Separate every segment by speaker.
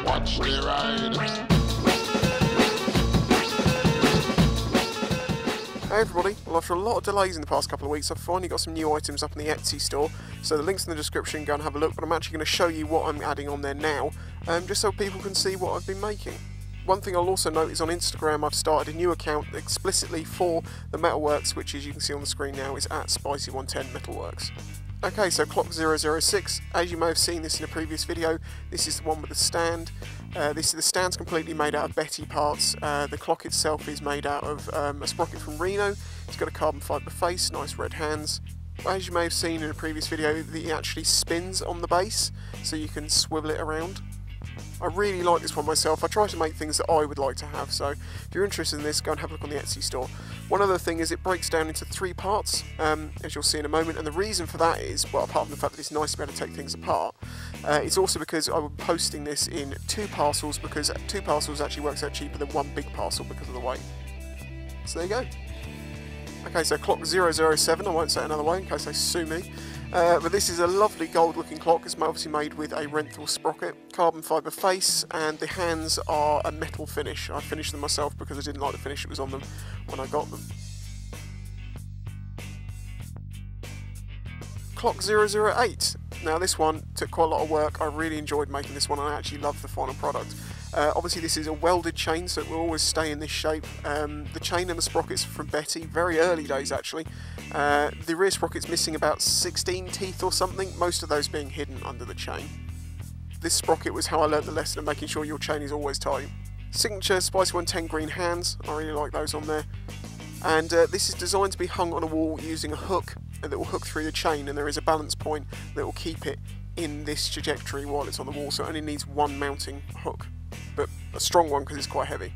Speaker 1: Watch me ride.
Speaker 2: Hey everybody, well after a lot of delays in the past couple of weeks I've finally got some new items up in the Etsy store, so the link's in the description, go and have a look, but I'm actually going to show you what I'm adding on there now, just so people can see what I've been making. One thing I'll also note is on Instagram I've started a new account explicitly for the Metalworks, which as you can see on the screen now is at Spicy110 Metalworks. Okay, so clock 006, as you may have seen this in a previous video, this is the one with the stand. The stand's completely made out of Betty parts. The clock itself is made out of a sprocket from Reno. It's got a carbon fibre face, nice red hands. As you may have seen in a previous video, it actually spins on the base, so you can swivel it around. I really like this one myself. I try to make things that I would like to have, so if you're interested in this, go and have a look on the Etsy store. One other thing is it breaks down into 3 parts, as you'll see in a moment, and the reason for that is, well, apart from the fact that it's nice to be able to take things apart, it's also because I will be posting this in 2 parcels, because 2 parcels actually works out cheaper than 1 big parcel because of the weight. So there you go. Okay, so clock 007, I won't say it another way in case they sue me. But this is a lovely gold looking clock. It's obviously made with a Renthal sprocket, carbon fibre face, and the hands are a metal finish. I finished them myself because I didn't like the finish that was on them when I got them. Clock 008. Now this one took quite a lot of work. I really enjoyed making this one and I actually love the final product. Obviously this is a welded chain, so it will always stay in this shape. The chain and the sprockets are from Betty, very early days actually. The rear sprocket's missing about 16 teeth or something, most of those being hidden under the chain. This sprocket was how I learnt the lesson of making sure your chain is always tight. Signature Spicy110 green hands, I really like those on there. And this is designed to be hung on a wall using a hook that will hook through the chain, and there is a balance point that will keep it in this trajectory while it's on the wall, so it only needs 1 mounting hook, but a strong one because it's quite heavy.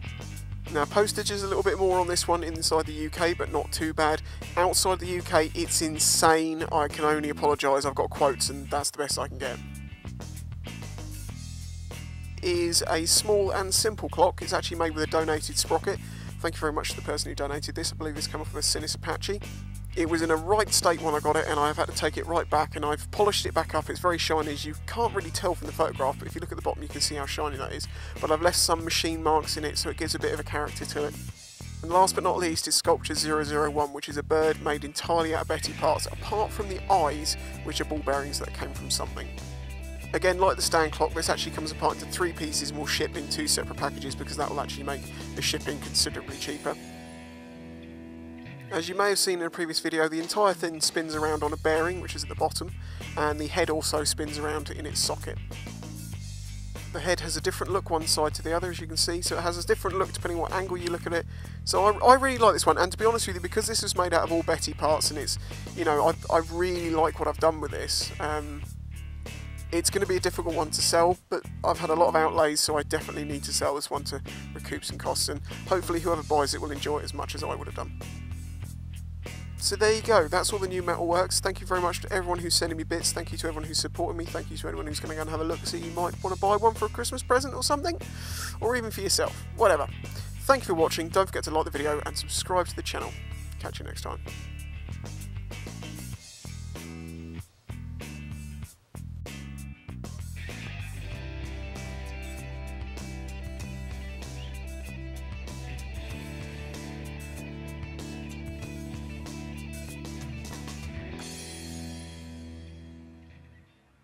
Speaker 2: Now postage is a little bit more on this one inside the UK, but not too bad. Outside the UK it's insane. I can only apologise, I've got quotes and that's the best I can get. Is a small and simple clock. It's actually made with a donated sprocket. Thank you very much to the person who donated this. I believe this came off of a Sinis Apache. It was in a right state when I got it and I've had to take it right back and I've polished it back up. It's very shiny, as you can't really tell from the photograph, but if you look at the bottom you can see how shiny that is. But I've left some machine marks in it so it gives a bit of a character to it. And last but not least is Sculpture 001, which is a bird made entirely out of Betty parts, apart from the eyes, which are ball bearings that came from something. Again, like the stand clock, this actually comes apart into 3 pieces and will ship in 2 separate packages because that will actually make the shipping considerably cheaper. As you may have seen in a previous video, the entire thing spins around on a bearing, which is at the bottom, and the head also spins around in its socket. The head has a different look one side to the other, as you can see, so it has a different look depending on what angle you look at it. So I really like this one, and to be honest with you, because this is made out of all Betty parts, and it's, you know, I really like what I've done with this. It's going to be a difficult one to sell, but I've had a lot of outlays, so I definitely need to sell this one to recoup some costs, and hopefully whoever buys it will enjoy it as much as I would have done. So there you go, that's all the new Metalworks. Thank you very much to everyone who's sending me bits, thank you to everyone who's supporting me, thank you to anyone who's going to go and have a look, so you might want to buy one for a Christmas present or something, or even for yourself, whatever. Thank you for watching, don't forget to like the video and subscribe to the channel. Catch you next time.